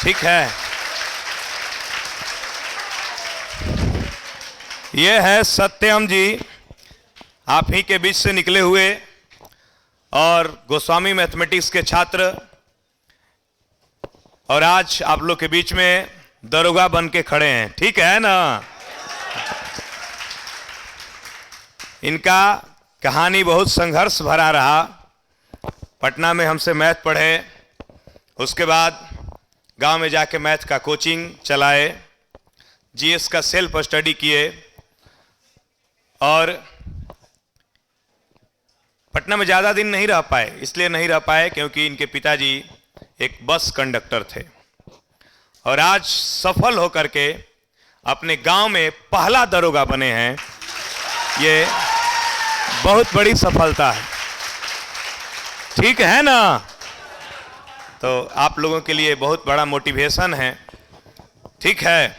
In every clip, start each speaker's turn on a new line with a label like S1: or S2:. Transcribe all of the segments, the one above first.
S1: ठीक है। ये है सत्यम जी, आप ही के बीच से निकले हुए और गोस्वामी मैथमेटिक्स के छात्र, और आज आप लोग के बीच में दरोगा बन के खड़े हैं, ठीक है ना। इनका कहानी बहुत संघर्ष भरा रहा। पटना में हमसे मैथ पढ़े, उसके बाद गांव में जाके मैथ का कोचिंग चलाए, जीएस का सेल्फ स्टडी किए, और पटना में ज़्यादा दिन नहीं रह पाए। इसलिए नहीं रह पाए क्योंकि इनके पिताजी एक बस कंडक्टर थे, और आज सफल होकर के अपने गांव में पहला दरोगा बने हैं। ये बहुत बड़ी सफलता है, ठीक है ना। तो आप लोगों के लिए बहुत बड़ा मोटिवेशन है, ठीक है।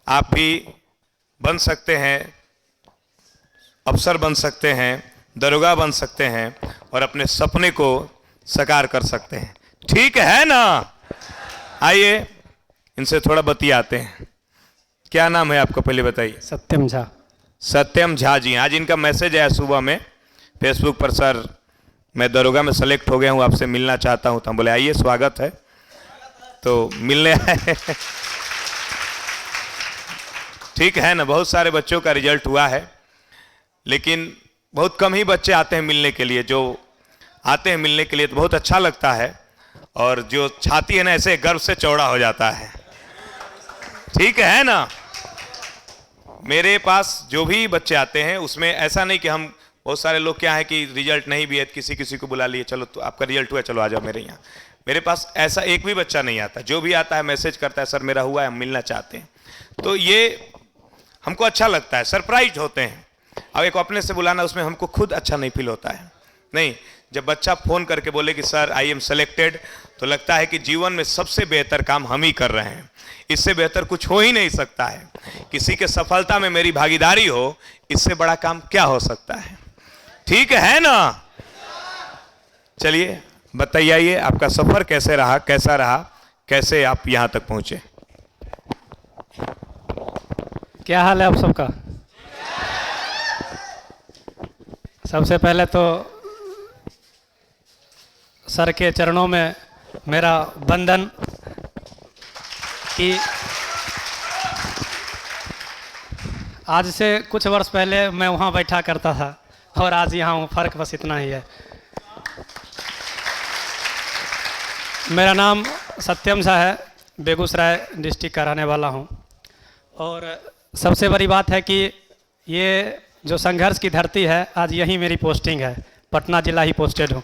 S1: आप भी बन सकते हैं, अफसर बन सकते हैं, दरोगा बन सकते हैं, और अपने सपने को साकार कर सकते हैं, ठीक है ना। आइए इनसे थोड़ा बतियाते हैं। क्या नाम है आपका, पहले बताइए।
S2: सत्यम झा।
S1: सत्यम झा जी, आज इनका मैसेज आया सुबह में फेसबुक पर, सर मैं दरोगा में सेलेक्ट हो गया हूँ, आपसे मिलना चाहता हूँ। तो हम बोले आइए, स्वागत है। तो मिलने आए ठीक है ना। बहुत सारे बच्चों का रिजल्ट हुआ है, लेकिन बहुत कम ही बच्चे आते हैं मिलने के लिए। जो आते हैं मिलने के लिए तो बहुत अच्छा लगता है, और जो छाती है ना ऐसे गर्व से चौड़ा हो जाता है, ठीक है ना। मेरे पास जो भी बच्चे आते हैं उसमें ऐसा नहीं कि हम, बहुत सारे लोग क्या है कि रिजल्ट नहीं भी है, किसी किसी को बुला लिए, चलो तो आपका रिजल्ट हुआ, चलो आ जाओ मेरे यहाँ। मेरे पास ऐसा एक भी बच्चा नहीं आता। जो भी आता है मैसेज करता है, सर मेरा हुआ है, हम मिलना चाहते हैं। तो ये हमको अच्छा लगता है, सरप्राइज होते हैं। अब एक अपने से बुलाना, उसमें हमको खुद अच्छा नहीं फील होता है। नहीं, जब बच्चा फ़ोन करके बोले कि सर आई एम सेलेक्टेड, तो लगता है कि जीवन में सबसे बेहतर काम हम ही कर रहे हैं। इससे बेहतर कुछ हो ही नहीं सकता है। किसी के सफलता में मेरी भागीदारी हो, इससे बड़ा काम क्या हो सकता है, ठीक है ना। चलिए बताइए, आपका सफर कैसे रहा, कैसा रहा, कैसे आप यहां तक पहुंचे।
S2: क्या हाल है आप सबका। सबसे पहले तो सर के चरणों में मेरा वंदन कि आज से कुछ वर्ष पहले मैं वहाँ बैठा करता था और आज यहाँ हूँ, फ़र्क बस इतना ही है। मेरा नाम सत्यम झा है, बेगूसराय डिस्ट्रिक्ट का रहने वाला हूँ। और सबसे बड़ी बात है कि ये जो संघर्ष की धरती है, आज यही मेरी पोस्टिंग है, पटना जिला ही पोस्टेड हूँ।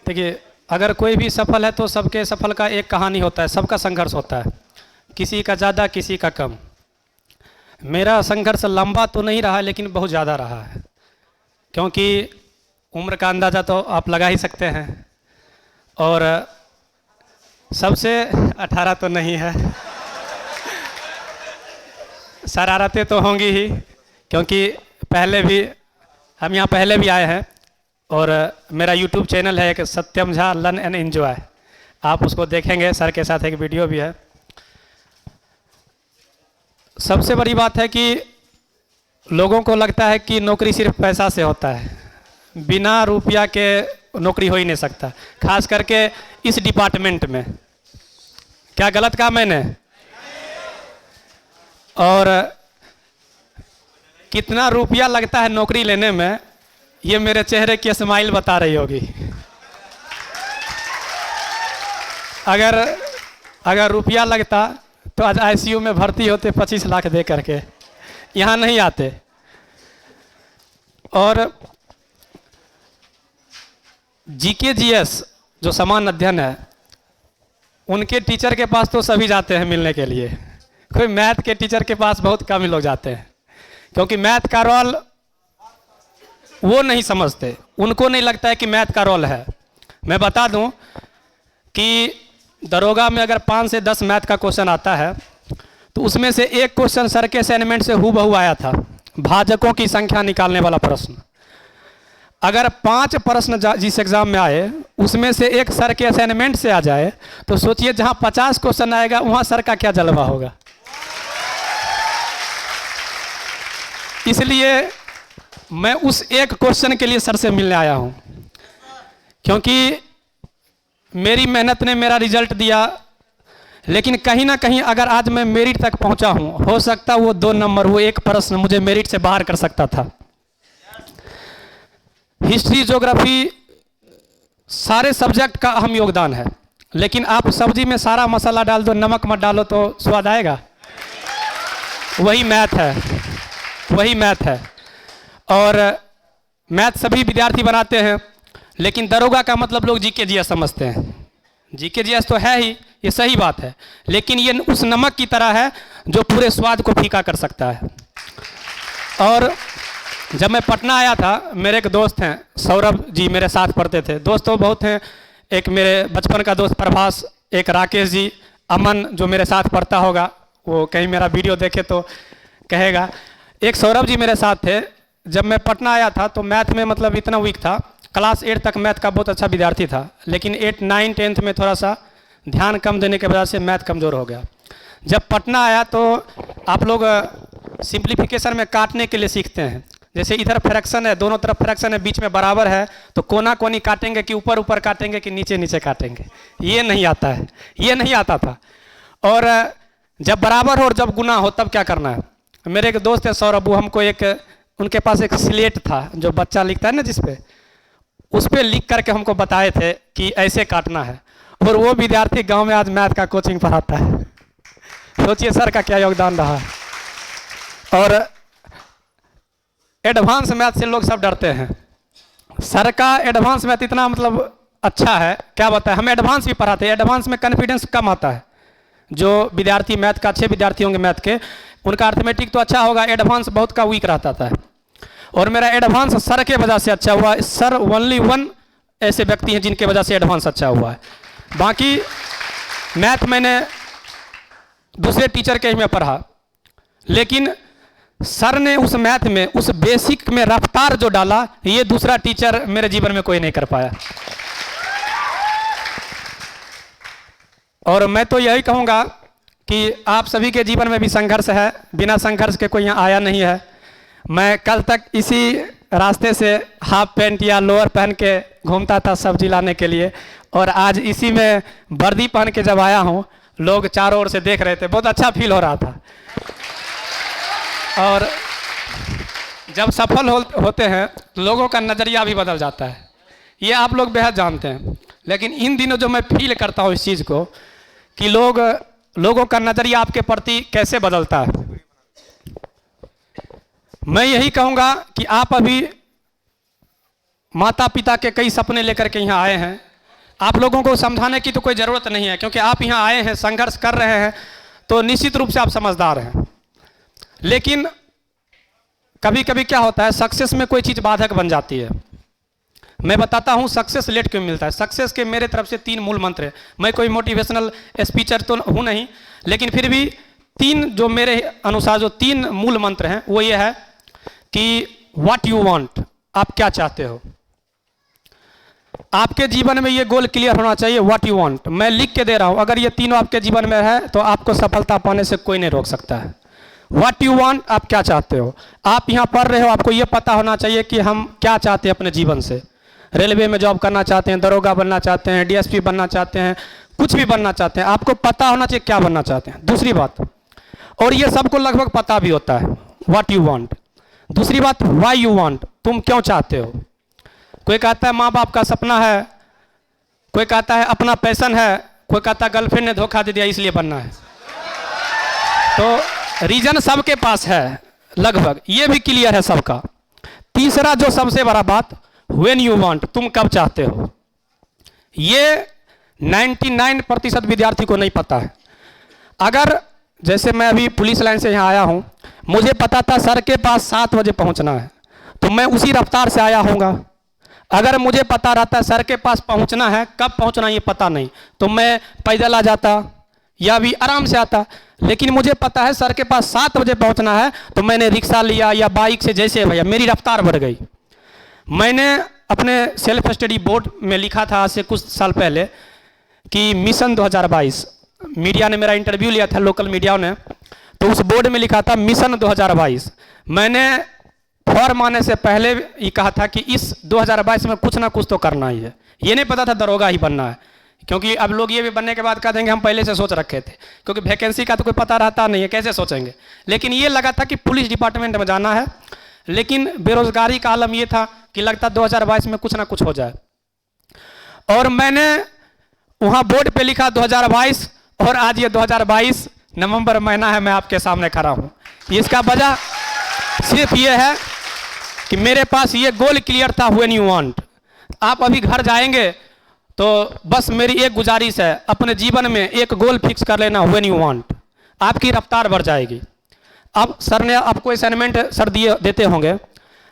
S2: देखिए, अगर कोई भी सफल है तो सबके सफल का एक कहानी होता है, सबका संघर्ष होता है, किसी का ज़्यादा किसी का कम। मेरा संघर्ष लंबा तो नहीं रहा, लेकिन बहुत ज़्यादा रहा है, क्योंकि उम्र का अंदाज़ा तो आप लगा ही सकते हैं। और सबसे 18 तो नहीं है शरारतें तो होंगी ही, क्योंकि पहले भी हम यहाँ पहले भी आए हैं। और मेरा YouTube चैनल है एक, Satyam Jha learn and enjoy, आप उसको देखेंगे। सर के साथ एक वीडियो भी है। सबसे बड़ी बात है कि लोगों को लगता है कि नौकरी सिर्फ पैसा से होता है, बिना रुपया के नौकरी हो ही नहीं सकता, खास करके इस डिपार्टमेंट में। क्या गलत कहा मैंने। और कितना रुपया लगता है नौकरी लेने में, ये मेरे चेहरे की स्माइल बता रही होगी। अगर रुपया लगता तो आज आईसीयू में भर्ती होते 25 लाख दे करके, यहाँ नहीं आते। और जीके जीएस जो समान अध्ययन है, उनके टीचर के पास तो सभी जाते हैं मिलने के लिए। कोई मैथ के टीचर के पास बहुत कम ही लोग जाते हैं, क्योंकि मैथ का रोल वो नहीं समझते, उनको नहीं लगता है कि मैथ का रोल है। मैं बता दूं कि दरोगा में अगर 5 से 10 मैथ का क्वेश्चन आता है, तो उसमें से एक क्वेश्चन सर के असाइनमेंट से हूबहू आया था, भाजकों की संख्या निकालने वाला प्रश्न। अगर 5 प्रश्न जिस एग्जाम में आए उसमें से एक सर के असाइनमेंट से आ जाए तो सोचिए जहां 50 क्वेश्चन आएगा वहां सर का क्या जलवा होगा। इसलिए मैं उस एक क्वेश्चन के लिए सर से मिलने आया हूं, क्योंकि मेरी मेहनत ने मेरा रिजल्ट दिया, लेकिन कहीं ना कहीं अगर आज मैं मेरिट तक पहुंचा हूं, हो सकता वो 2 नंबर, वो एक प्रश्न मुझे मेरिट से बाहर कर सकता था। हिस्ट्री, ज्योग्राफी, सारे सब्जेक्ट का अहम योगदान है, लेकिन आप सब्जी में सारा मसाला डाल दो, नमक मत डालो तो स्वाद आएगा? वही मैथ है, वही मैथ है। और मैथ सभी विद्यार्थी बनाते हैं, लेकिन दरोगा का मतलब लोग जीके जीएस समझते हैं। जीके जीएस तो है ही, ये सही बात है, लेकिन ये उस नमक की तरह है जो पूरे स्वाद को फीका कर सकता है। और जब मैं पटना आया था, मेरे एक दोस्त हैं सौरभ जी, मेरे साथ पढ़ते थे। दोस्त तो बहुत हैं, एक मेरे बचपन का दोस्त प्रभास, एक राकेश जी, अमन जो मेरे साथ पढ़ता होगा, वो कहीं मेरा वीडियो देखे तो कहेगा। एक सौरभ जी मेरे साथ थे। जब मैं पटना आया था तो मैथ में मतलब इतना वीक था, क्लास 8 तक मैथ का बहुत अच्छा विद्यार्थी था, लेकिन 8, 9, 10th में थोड़ा सा ध्यान कम देने की वजह से मैथ कमज़ोर हो गया। जब पटना आया तो आप लोग सिंप्लीफिकेशन में काटने के लिए सीखते हैं। जैसे इधर फ्रैक्शन है, दोनों तरफ फ्रैक्शन है, बीच में बराबर है, तो कोना कोनी काटेंगे कि ऊपर ऊपर काटेंगे कि नीचे नीचे काटेंगे, ये नहीं आता है, ये नहीं आता था। और जब बराबर हो और जब गुना हो तब क्या करना है। मेरे एक दोस्त है सौरभ, वो हमको उनके पास एक स्लेट था जो बच्चा लिखता है ना, जिस पे उस पर लिख करके हमको बताए थे कि ऐसे काटना है, और वो विद्यार्थी गांव में आज मैथ का कोचिंग पढ़ाता है। सोचिए सर का क्या योगदान रहा। और एडवांस मैथ से लोग सब डरते हैं। सर का एडवांस मैथ इतना मतलब अच्छा है, क्या बताएं। हम एडवांस भी पढ़ाते हैं, एडवांस में कॉन्फिडेंस कम आता है। जो विद्यार्थी मैथ का अच्छे विद्यार्थी होंगे मैथ के, उनका अर्थमेटिक तो अच्छा होगा, एडवांस बहुत का वीक रहता था। और मेरा एडवांस सर के वजह से अच्छा हुआ। सर ओनली 1 ऐसे व्यक्ति हैं जिनके वजह से एडवांस अच्छा हुआ है। बाकी मैथ मैंने दूसरे टीचर के में पढ़ा, लेकिन सर ने उस मैथ में, उस बेसिक में रफ्तार जो डाला, ये दूसरा टीचर मेरे जीवन में कोई नहीं कर पाया। और मैं तो यही कहूँगा कि आप सभी के जीवन में भी संघर्ष है, बिना संघर्ष के कोई यहाँ आया नहीं है। मैं कल तक इसी रास्ते से हाफ पैंट या लोअर पहन के घूमता था सब्जी लाने के लिए, और आज इसी में वर्दी पहन के जब आया हूँ, लोग चारों ओर से देख रहे थे, बहुत अच्छा फील हो रहा था। और जब सफल होते हैं तो लोगों का नज़रिया भी बदल जाता है, ये आप लोग बेहद जानते हैं। लेकिन इन दिनों जो मैं फील करता हूँ इस चीज़ को कि लोगों का नज़रिया आपके प्रति कैसे बदलता है। मैं यही कहूँगा कि आप अभी माता पिता के कई सपने लेकर के यहाँ आए हैं। आप लोगों को समझाने की तो कोई ज़रूरत नहीं है, क्योंकि आप यहाँ आए हैं, संघर्ष कर रहे हैं, तो निश्चित रूप से आप समझदार हैं। लेकिन कभी कभी क्या होता है, सक्सेस में कोई चीज़ बाधक बन जाती है। मैं बताता हूँ सक्सेस लेट क्यों मिलता है। सक्सेस के मेरे तरफ से 3 मूल मंत्र है। मैं कोई मोटिवेशनल स्पीचर तो हूँ नहीं, लेकिन फिर भी 3 जो मेरे अनुसार जो 3 मूल मंत्र हैं वो ये है कि व्हाट यू वांट, आप क्या चाहते हो। आपके जीवन में ये गोल क्लियर होना चाहिए, व्हाट यू वांट। मैं लिख के दे रहा हूँ, अगर ये तीनों आपके जीवन में है तो आपको सफलता पाने से कोई नहीं रोक सकता है। व्हाट यू वांट, आप क्या चाहते हो। आप यहाँ पढ़ रहे हो, आपको ये पता होना चाहिए कि हम क्या चाहते हैं अपने जीवन से। रेलवे में जॉब करना चाहते हैं, दरोगा बनना चाहते हैं, डीएसपी बनना चाहते हैं, कुछ भी बनना चाहते हैं, आपको पता होना चाहिए क्या बनना चाहते हैं। दूसरी बात, और ये सबको लगभग पता भी होता है, व्हाट यू वांट। दूसरी बात, व्हाई यू वांट, तुम क्यों चाहते हो। कोई कहता है माँ बाप का सपना है, कोई कहता है अपना पैशन है, कोई कहता है गर्लफ्रेंड ने धोखा दे दिया इसलिए बनना है। तो रीजन सबके पास है लगभग, ये भी क्लियर है सबका। तीसरा जो सबसे बड़ा बात, व्हेन यू वांट, तुम कब चाहते हो। ये 99% विद्यार्थी को नहीं पता है। अगर जैसे मैं अभी पुलिस लाइन से यहाँ आया हूँ, मुझे पता था सर के पास 7 बजे पहुँचना है, तो मैं उसी रफ्तार से आया हूँगा। अगर मुझे पता रहता है सर के पास पहुँचना है, कब पहुँचना ये पता नहीं, तो मैं पैदल आ जाता या भी आराम से आता। लेकिन मुझे पता है सर के पास 7 बजे पहुँचना है, तो मैंने रिक्शा लिया या बाइक से, जैसे भैया मेरी रफ्तार बढ़ गई। मैंने अपने सेल्फ स्टडी बोर्ड में लिखा था आज से कुछ साल पहले कि मिशन 2022, मीडिया ने मेरा इंटरव्यू लिया था, लोकल मीडिया ने, तो उस बोर्ड में लिखा था मिशन 2022। मैंने फॉर्म आने से पहले ये कहा था कि इस 2022 में कुछ ना कुछ तो करना ही है। ये नहीं पता था दरोगा ही बनना है, क्योंकि अब लोग ये भी बनने के बाद कह देंगे हम पहले से सोच रखे थे, क्योंकि वैकेंसी का तो कोई पता रहता नहीं है, कैसे सोचेंगे। लेकिन ये लगा था कि पुलिस डिपार्टमेंट में जाना है, लेकिन बेरोजगारी का आलम ये था कि लगता 2022 में कुछ ना कुछ हो जाए। और मैंने वहाँ बोर्ड पे लिखा 2022, और आज ये 2022 नवंबर महीना है, मैं आपके सामने खड़ा हूँ। इसका वजह सिर्फ ये है कि मेरे पास ये गोल क्लियर था, व्हेन यू वांट। आप अभी घर जाएंगे तो बस मेरी एक गुजारिश है, अपने जीवन में एक गोल फिक्स कर लेना, व्हेन यू वांट। आपकी रफ्तार बढ़ जाएगी। अब सर ने आपको असाइनमेंट सर देते होंगे,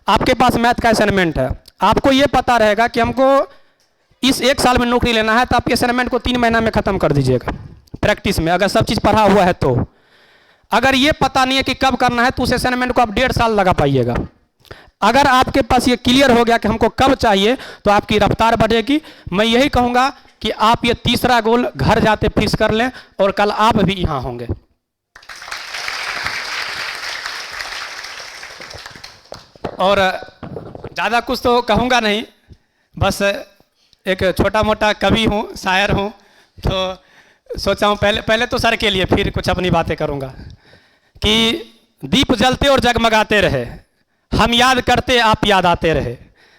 S2: आपके पास मैथ का असाइनमेंट है, आपको ये पता रहेगा कि हमको इस 1 साल में नौकरी लेना है, तो आप असाइनमेंट को 3 महीना में ख़त्म कर दीजिएगा प्रैक्टिस में, अगर सब चीज़ पढ़ा हुआ है तो। अगर ये पता नहीं है कि कब करना है तो उस असाइनमेंट को आप 1.5 साल लगा पाइएगा। अगर आपके पास ये क्लियर हो गया कि हमको कब चाहिए, तो आपकी रफ्तार बढ़ेगी। मैं यही कहूँगा कि आप ये तीसरा गोल घर जाते फिक्स कर लें, और कल आप भी यहाँ होंगे। और ज़्यादा कुछ तो कहूँगा नहीं, बस एक छोटा मोटा कवि हूँ, शायर हूँ, तो सोचा हूँ पहले तो सर के लिए, फिर कुछ अपनी बातें करूँगा। कि दीप जलते और जगमगाते रहे, हम याद करते आप याद आते रहे।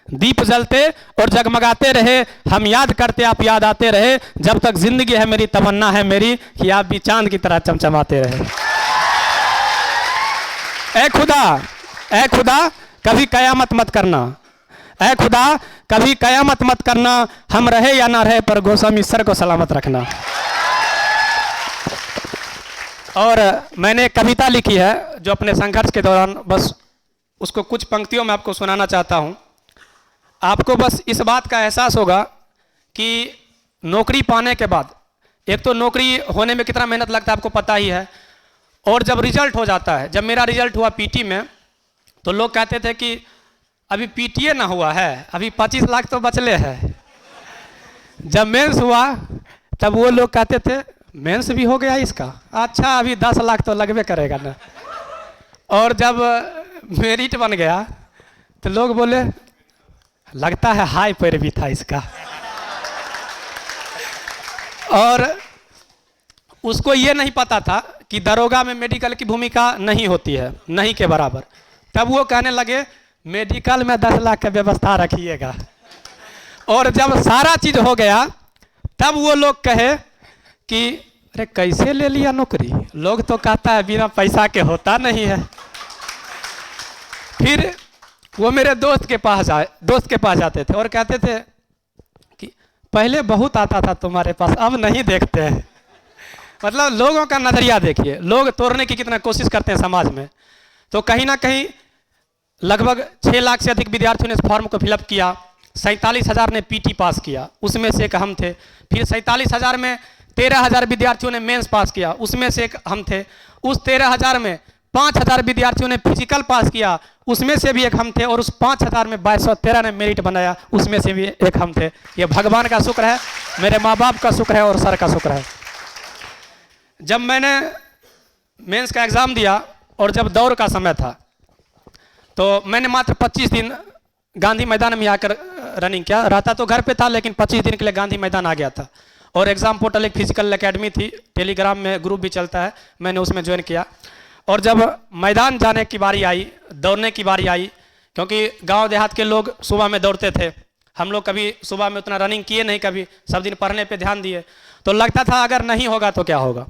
S2: दीप जलते और जगमगाते रहे, हम याद करते आप याद आते रहे। जब तक जिंदगी है मेरी तमन्ना है मेरी कि आप भी चांद की तरह चमचमाते रहे। ऐ खुदा कभी कयामत मत करना, ऐ खुदा कभी कयामत मत करना, हम रहे या ना रहे पर गोस्वामी सर को सलामत रखना। और मैंने एक कविता लिखी है जो अपने संघर्ष के दौरान, बस उसको कुछ पंक्तियों में आपको सुनाना चाहता हूँ। आपको बस इस बात का एहसास होगा कि नौकरी पाने के बाद, एक तो नौकरी होने में कितना मेहनत लगता है आपको पता ही है, और जब रिजल्ट हो जाता है, जब मेरा रिजल्ट हुआ पीटी में, तो लोग कहते थे कि अभी पीटीए ना हुआ है, अभी 25 लाख तो बचले है। जब मेंस हुआ तब वो लोग कहते थे मेंस भी हो गया इसका, अच्छा अभी 10 लाख तो लगबे करेगा ना। और जब मेरिट बन गया तो लोग बोले लगता है हाई पैरवी था इसका। और उसको ये नहीं पता था कि दरोगा में मेडिकल की भूमिका नहीं होती है, नहीं के बराबर। तब वो कहने लगे मेडिकल में 10 लाख का व्यवस्था रखिएगा। और जब सारा चीज हो गया तब वो लोग कहे कि अरे कैसे ले लिया नौकरी, लोग तो कहता है बिना पैसा के होता नहीं है। फिर वो मेरे दोस्त के पास जाते थे और कहते थे कि पहले बहुत आता था तुम्हारे पास, अब नहीं देखते हैं। मतलब लोगों का नजरिया देखिए, लोग तोड़ने की कितना कोशिश करते हैं समाज में। तो कहीं ना कहीं लगभग 6 लाख से अधिक विद्यार्थियों ने इस फॉर्म को फिलअप किया, 47,000 ने पीटी पास किया, उसमें से एक हम थे। फिर 47,000 में 13,000 विद्यार्थियों ने मेंस पास किया, उसमें से एक हम थे। उस 13,000 में 5,000 विद्यार्थियों ने फिजिकल पास किया, उसमें से भी एक हम थे। और उस 5,000 में 2213 ने मेरिट बनाया, उसमें से भी एक हम थे। ये भगवान का शुक्र है, मेरे माँ बाप का शुक्र है और सर का शुक्र है। जब मैंने मेंस का एग्ज़ाम दिया और जब दौड़ का समय था, तो मैंने मात्र 25 दिन गांधी मैदान में आकर रनिंग किया। रहता तो घर पे था, लेकिन 25 दिन के लिए गांधी मैदान आ गया था। और एग्ज़ाम पोर्टल एक फिजिकल एकेडमी थी, टेलीग्राम में ग्रुप भी चलता है, मैंने उसमें ज्वाइन किया। और जब मैदान जाने की बारी आई, दौड़ने की बारी आई, क्योंकि गांव देहात के लोग सुबह में दौड़ते थे, हम लोग कभी सुबह में उतना रनिंग किए नहीं, कभी सब दिन पढ़ने पे ध्यान दिए। तो लगता था अगर नहीं होगा तो क्या होगा,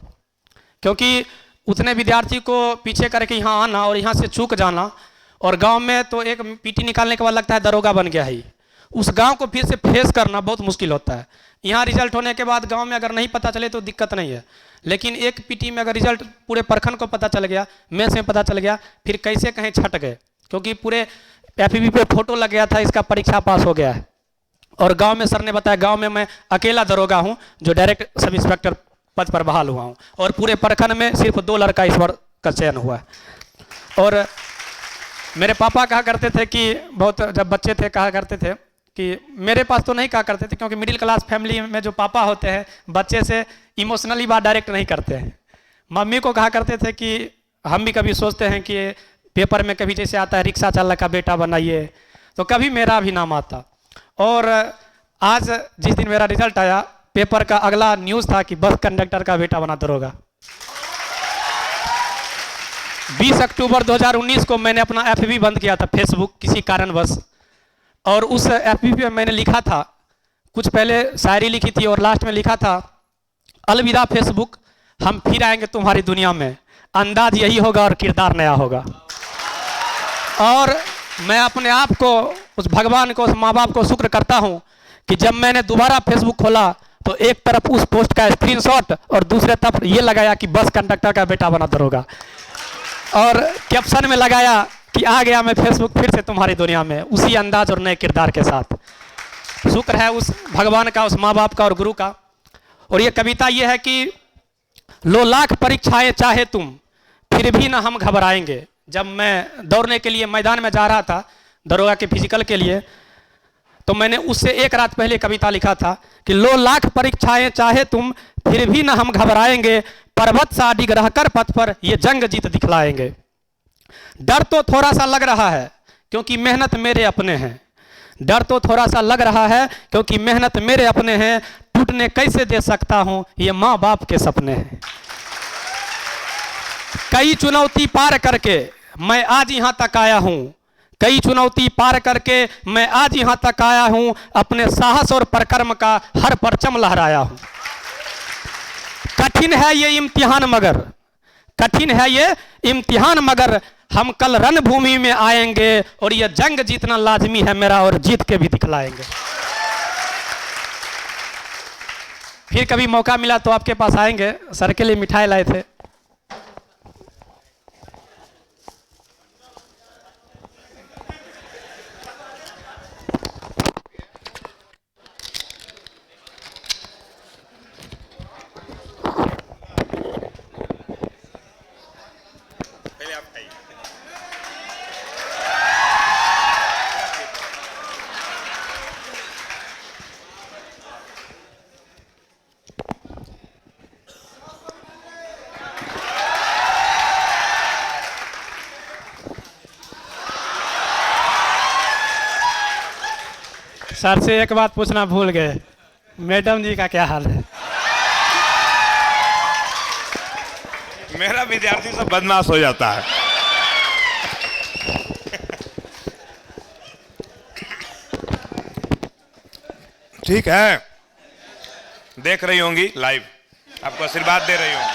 S2: क्योंकि उतने विद्यार्थी को पीछे करके यहाँ आना और यहाँ से चूक जाना। और गांव में तो एक पीटी निकालने के बाद लगता है दरोगा बन गया है। उस गांव को फिर से फेस करना बहुत मुश्किल होता है। यहाँ रिजल्ट होने के बाद गांव में अगर नहीं पता चले तो दिक्कत नहीं है, लेकिन एक पीटी में अगर रिजल्ट पूरे प्रखंड को पता चल गया, मेंस में पता चल गया, फिर कैसे कहीं छट गए, क्योंकि पूरे एफईबी पे फोटो लग गया था, इसका परीक्षा पास हो गया है। और गाँव में सर ने बताया, गाँव में मैं अकेला दरोगा हूँ जो डायरेक्ट सब इंस्पेक्टर पद पर बहाल हुआ हूँ, और पूरे प्रखंड में सिर्फ 2 लड़का इस बार का चयन हुआ है। और मेरे पापा कहा करते थे कि बहुत जब बच्चे थे कहा करते थे कि मेरे पास तो नहीं कहा करते थे क्योंकि मिडिल क्लास फैमिली में जो पापा होते हैं बच्चे से इमोशनली बात डायरेक्ट नहीं करते हैं। मम्मी को कहा करते थे कि हम भी कभी सोचते हैं कि पेपर में कभी जैसे आता है रिक्शा चालक का बेटा बनाइए, तो कभी मेरा भी नाम आता। और आज जिस दिन मेरा रिजल्ट आया पेपर का अगला न्यूज़ था कि बस कंडक्टर का बेटा बना दरोगा। 20 अक्टूबर 2019 को मैंने अपना एफबी बंद किया था, फेसबुक, किसी कारणवश। और उस एफबी पे मैंने लिखा था, कुछ पहले शायरी लिखी थी और लास्ट में लिखा था, अलविदा फेसबुक, हम फिर आएंगे तुम्हारी दुनिया में, अंदाज यही होगा और किरदार नया होगा। और मैं अपने आप को, उस भगवान को, उस माँ बाप को शुक्र करता हूँ कि जब मैंने दोबारा फेसबुक खोला तो एक तरफ उस पोस्ट का स्क्रीनशॉट और दूसरे तरफ ये लगाया कि बस कंडक्टर का बेटा बना दरोगा, और कैप्शन में लगाया कि आ गया मैं फेसबुक फिर से तुम्हारी दुनिया में, उसी अंदाज और नए किरदार के साथ। शुक्र है उस भगवान का, उस माँ बाप का और गुरु का। और ये कविता ये है कि लो लाख परीक्षाएं चाहे तुम, फिर भी ना हम घबराएंगे। जब मैं दौड़ने के लिए मैदान में जा रहा था दरोगा के फिजिकल के लिए, तो मैंने उससे एक रात पहले कविता लिखा था कि लो लाख परीक्षाएं चाहे तुम, फिर भी ना हम घबराएंगे, पर्वत सा डिग रहकर पथ पर ये जंग जीत दिखलाएंगे। डर तो थोड़ा सा लग रहा है क्योंकि मेहनत मेरे अपने हैं, डर तो थोड़ा सा लग रहा है क्योंकि मेहनत मेरे अपने हैं, टूटने कैसे दे सकता हूं ये माँ बाप के सपने हैं। कई चुनौती पार करके मैं आज यहां तक आया हूं, कई चुनौती पार करके मैं आज यहां तक आया हूं, अपने साहस और पराक्रम का हर परचम लहराया हूं। कठिन है ये इम्तिहान मगर, कठिन है ये इम्तिहान मगर, हम कल रणभूमि में आएंगे और ये जंग जीतना लाजमी है मेरा और जीत के भी दिखलाएंगे। फिर कभी मौका मिला तो आपके पास आएंगे। सर के लिए मिठाई लाए थे। सर से एक बात पूछना भूल गए, मैडम जी का क्या हाल है?
S1: मेरा विद्यार्थी सब बदमाश हो जाता है। ठीक है, देख रही होंगी लाइव, आपको आशीर्वाद दे रही होंगी।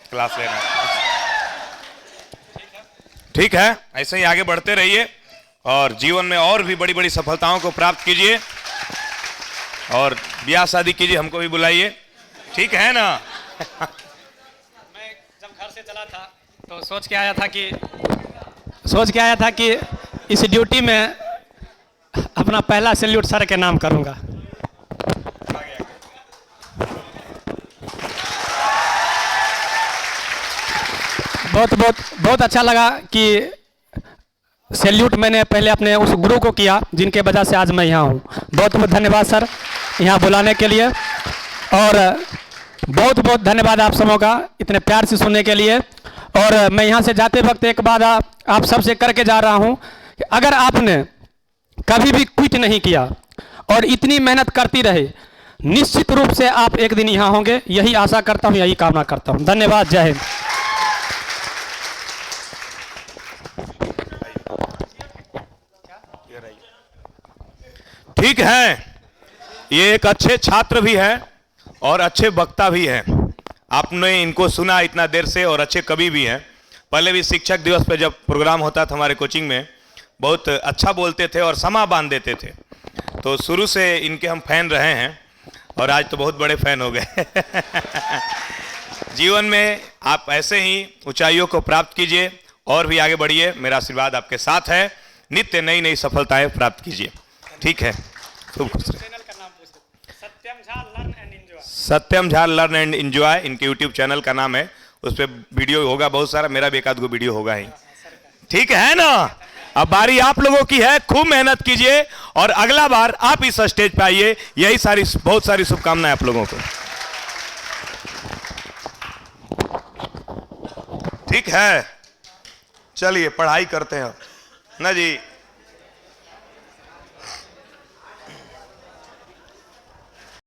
S1: क्लास लेना ठीक है, ऐसे ही आगे बढ़ते रहिए और जीवन में और भी बड़ी बड़ी सफलताओं को प्राप्त कीजिए और ब्याह शादी कीजिए, हमको भी बुलाइए, ठीक है ना?
S2: मैं जब घर से चला था तो सोच के आया था कि इस ड्यूटी में अपना पहला सैल्यूट सर के नाम करूंगा। बहुत अच्छा लगा कि सैल्यूट मैंने पहले अपने उस गुरु को किया जिनके वजह से आज मैं यहाँ हूँ। बहुत बहुत धन्यवाद सर यहाँ बुलाने के लिए, और बहुत बहुत धन्यवाद आप सबों का इतने प्यार से सुनने के लिए। और मैं यहाँ से जाते वक्त एक बात आप सबसे करके जा रहा हूँ कि अगर आपने कभी भी क्विट नहीं किया और इतनी मेहनत करती रहे, निश्चित रूप से आप एक दिन यहाँ होंगे। यही आशा करता हूँ, यही कामना करता हूँ। धन्यवाद, जय हिंद।
S1: ठीक है, ये एक अच्छे छात्र भी हैं और अच्छे वक्ता भी हैं। आपने इनको सुना इतना देर से, और अच्छे कवि भी हैं। पहले भी शिक्षक दिवस पे जब प्रोग्राम होता था हमारे कोचिंग में, बहुत अच्छा बोलते थे और समा बांध देते थे। तो शुरू से इनके हम फैन रहे हैं और आज तो बहुत बड़े फैन हो गए। जीवन में आप ऐसे ही ऊंचाइयों को प्राप्त कीजिए और भी आगे बढ़िए। मेरा आशीर्वाद आपके साथ है। नित्य नई नई सफलताएं प्राप्त कीजिए। ठीक है, खूब खुश रहिए। Satyam Jha learn and enjoy, इनके यूट्यूब चैनल का नाम है। उस पर वीडियो होगा बहुत सारा, मेरा भी एक आध गो वीडियो होगा ही। ठीक है ना? अब बारी आप लोगों की है, खूब मेहनत कीजिए और अगला बार आप इस स्टेज पे आइए। यही सारी बहुत सारी शुभकामनाएं आप लोगों को। ठीक है, चलिए पढ़ाई करते हैं ना जी।